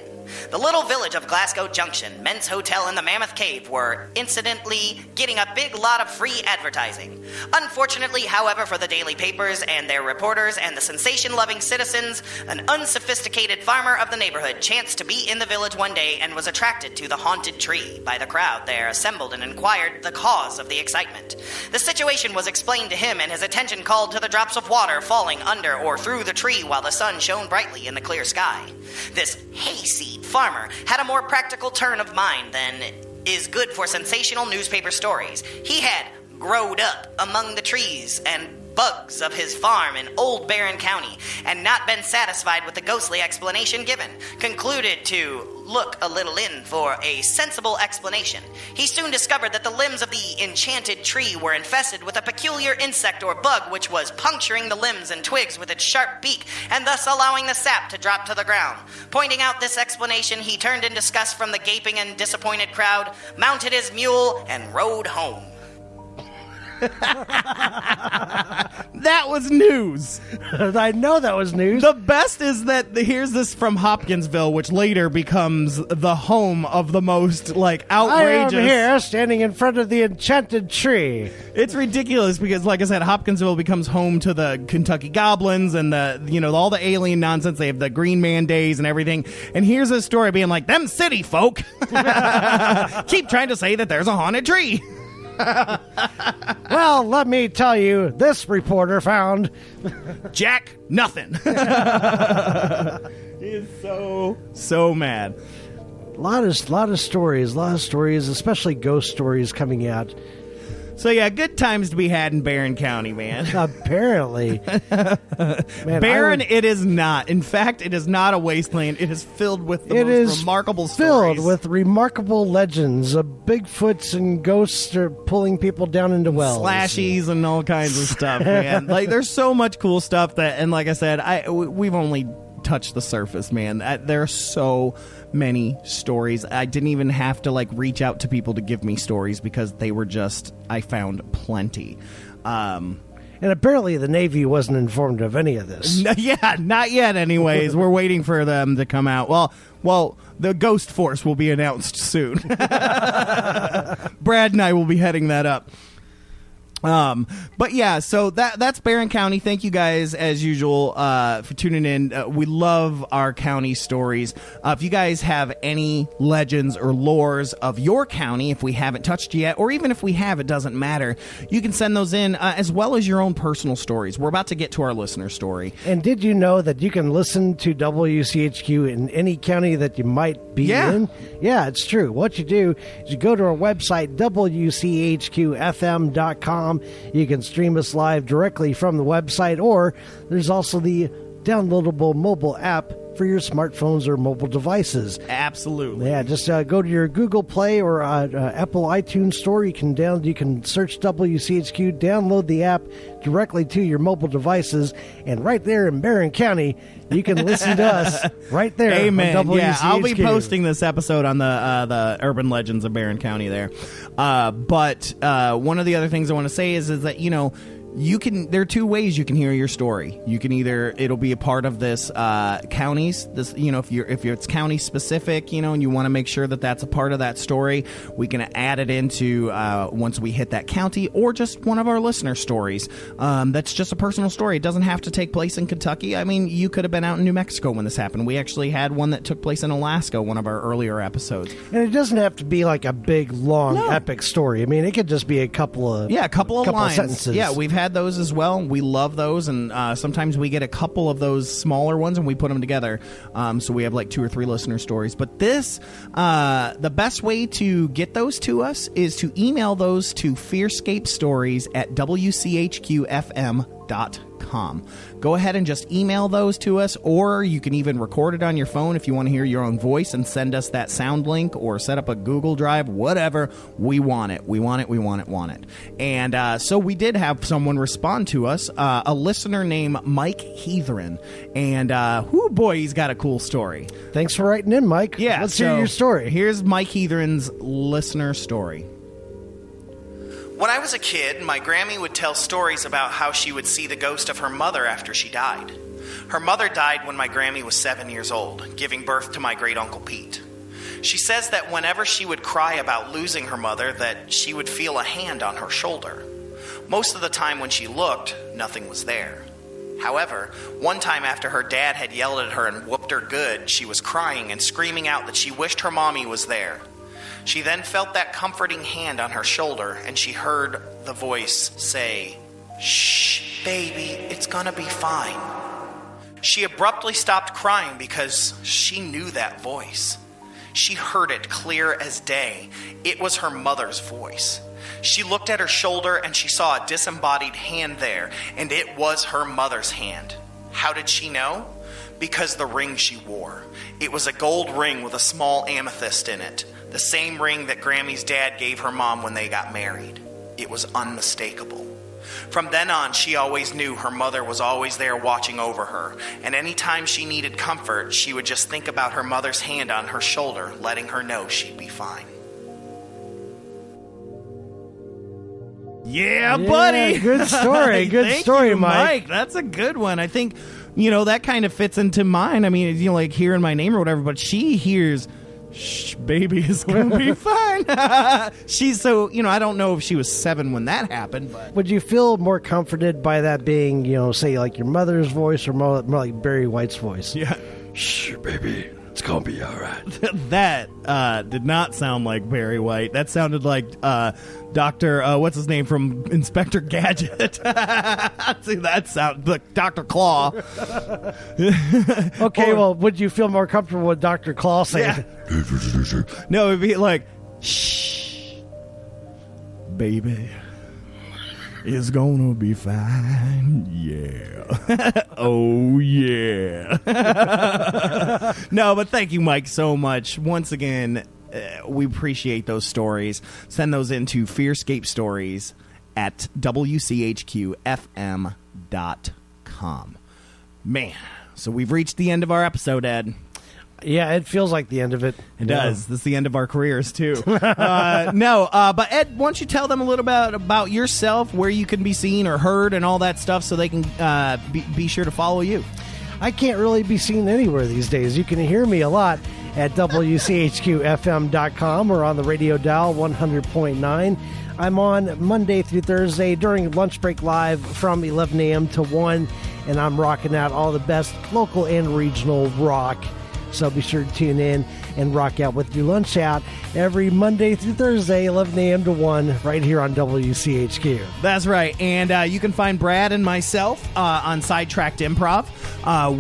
The little village of Glasgow Junction, Men's Hotel, and the Mammoth Cave were incidentally getting a big lot of free advertising. Unfortunately, however, for the daily papers and their reporters and the sensation-loving citizens, an unsophisticated farmer of the neighborhood chanced to be in the village one day and was attracted to the haunted tree by the crowd there assembled and inquired the cause of the excitement. The situation was explained to him and his attention called to the drops of water falling under or through the tree while the sun shone brightly in the clear sky. This hayseed farmer had a more practical turn of mind than is good for sensational newspaper stories. He had growed up among the trees and bugs of his farm in Old Barren County and not been satisfied with the ghostly explanation given, concluded to look a little in for a sensible explanation. He soon discovered that the limbs of the enchanted tree were infested with a peculiar insect or bug which was puncturing the limbs and twigs with its sharp beak and thus allowing the sap to drop to the ground. Pointing out this explanation, he turned in disgust from the gaping and disappointed crowd, mounted his mule, and rode home. That was news. I know that was news. The best is that here's this from Hopkinsville, which later becomes the home of the most outrageous. I am here standing in front of the enchanted tree. It's ridiculous because, like I said, Hopkinsville becomes home to the Kentucky Goblins and all the alien nonsense. They have the Green Man days and everything. And here's a story being like, them city folk keep trying to say that there's a haunted tree. Well, let me tell you, this reporter found Jack nothing. He is so mad. a lot of stories, especially ghost stories coming out. So yeah, good times to be had in Barren County, man. Apparently. Man, Barren, it is not. In fact, it is not a wasteland. It is filled with the most remarkable stories. Filled with remarkable legends of Bigfoots and ghosts are pulling people down into wells. Slashies and all kinds of stuff, man. There's so much cool stuff and like I said, we've only touched the surface, man. There are so many stories. I didn't even have to reach out to people to give me stories because they were I found plenty. And apparently the Navy wasn't informed of any of this. Yeah, not yet anyways. We're waiting for them to come out. Well, the Ghost Force will be announced soon. Brad and I will be heading that up. But yeah, so that's Barren County. Thank you guys as usual for tuning in. We love our county stories. If you guys have any legends or lores of your county, if we haven't touched yet, or even if we have, it doesn't matter. You can send those in as well as your own personal stories. We're about to get to our listener story. And did you know that you can listen to WCHQ in any county that you might be in? Yeah, it's true. What you do is you go to our website, WCHQFM.com. You can stream us live directly from the website, or there's also the downloadable mobile app, for your smartphones or mobile devices. Absolutely. Yeah, just go to your Google Play or Apple iTunes store. You can search WCHQ, download the app directly to your mobile devices, and right there in Barren County, you can listen to us right there. Amen. On WCHQ. Yeah, I'll be posting this episode on the Urban Legends of Barren County there. But one of the other things I want to say is that, you know, there are two ways you can hear your story. You can it'll be a part of this counties. This, you know, if it's county specific, you know, and you want to make sure that that's a part of that story, we can add it into once we hit that county, or just one of our listener stories. That's just a personal story. It doesn't have to take place in Kentucky. I mean, you could have been out in New Mexico when this happened. We actually had one that took place in Alaska, one of our earlier episodes. And it doesn't have to be like a big, long, epic story. I mean, it could just be a couple of lines. Sentences. Yeah, we've had those as well. We love those, and sometimes we get a couple of those smaller ones and we put them together. So we have like 2 or 3 listener stories. But this, the best way to get those to us is to email those to fearScapeStories@WCHQFM.com. Go ahead and just email those to us, or you can even record it on your phone if you want to hear your own voice and send us that sound link, or set up a Google Drive, whatever. We want it. We want it. We want it. Want it. And so we did have someone respond to us, a listener named Mike Heathrin. And boy, he's got a cool story. Thanks for writing in, Mike. Yeah, Let's hear your story. Here's Mike Heathrin's listener story. When I was a kid, my Grammy would tell stories about how she would see the ghost of her mother after she died. Her mother died when my Grammy was 7 years old, giving birth to my great-uncle Pete. She says that whenever she would cry about losing her mother, that she would feel a hand on her shoulder. Most of the time when she looked, nothing was there. However, one time after her dad had yelled at her and whooped her good, she was crying and screaming out that she wished her mommy was there. She then felt that comforting hand on her shoulder, and she heard the voice say, "Shh, baby, it's gonna be fine." She abruptly stopped crying because she knew that voice. She heard it clear as day. It was her mother's voice. She looked at her shoulder and she saw a disembodied hand there, and it was her mother's hand. How did she know? Because the ring she wore. It was a gold ring with a small amethyst in it. The same ring that Grammy's dad gave her mom when they got married. It was unmistakable. From then on, she always knew her mother was always there watching over her, and any time she needed comfort, she would just think about her mother's hand on her shoulder, letting her know she'd be fine. Yeah, buddy. Good story. Good Thank story, you, Mike. That's a good one. I think, you know, that kind of fits into mine. I mean, you know, like hearing my name or whatever, but she hears, "Shh, baby, it's going to be fine." She's so, you know, I don't know if she was 7 when that happened, but. Would you feel more comforted by that being, you know, say like your mother's voice, or more like Barry White's voice? Yeah. "Shh, baby, it's going to be all right." That did not sound like Barry White. That sounded like Dr. What's his name from Inspector Gadget. See, that sound like Dr. Claw. Okay, well, would you feel more comfortable with Dr. Claw saying? Yeah. No, it'd be like, "Shh, baby, it's gonna be fine." Yeah. Oh, yeah. No, but thank you, Mike, so much. Once again, we appreciate those stories. Send those into fearScapeStories@WCHQFM.com. Man, so we've reached the end of our episode, Ed. Yeah, it feels like the end of it. It does. This is the end of our careers, too. But Ed, why don't you tell them a little bit about yourself, where you can be seen or heard and all that stuff, so they can be sure to follow you. I can't really be seen anywhere these days. You can hear me a lot at WCHQFM.com or on the radio dial 100.9. I'm on Monday through Thursday during lunch break live from 11 a.m. to 1, and I'm rocking out all the best local and regional rock. So be sure to tune in. and rock out with your lunch out every Monday through Thursday, 11 a.m. to 1, right here on WCHQ. That's right. And you can find Brad and myself on Sidetracked Improv.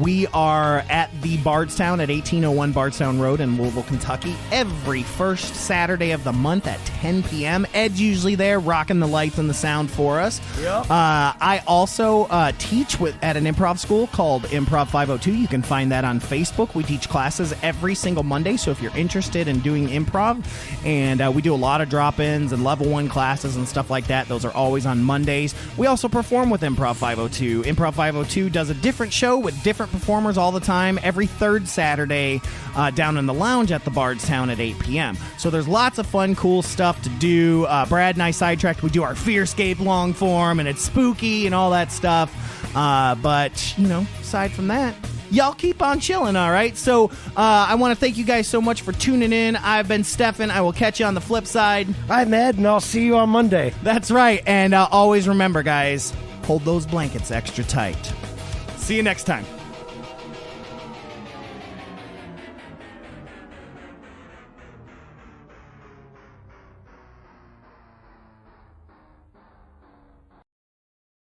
We are at the Bardstown at 1801 Bardstown Road in Louisville, Kentucky, every first Saturday of the month at 10 p.m. Ed's usually there rocking the lights and the sound for us. Yep. I also teach at an improv school called Improv 502. You can find that on Facebook. We teach classes every single Monday, so if you're interested in doing improv, and we do a lot of drop-ins and level 1 classes and stuff like that, those are always on Mondays. We also perform with Improv 502. Improv 502 does a different show with different performers all the time every third Saturday down in the lounge at the Bardstown at 8 p.m. So there's lots of fun, cool stuff to do. Brad and I Sidetracked, we do our FearScape long form, and it's spooky and all that stuff. But, aside from that, y'all keep on chilling, all right? So I want to thank you guys so much for tuning in. I've been Stefan. I will catch you on the flip side. I'm Ed, and I'll see you on Monday. That's right. And always remember, guys, hold those blankets extra tight. See you next time.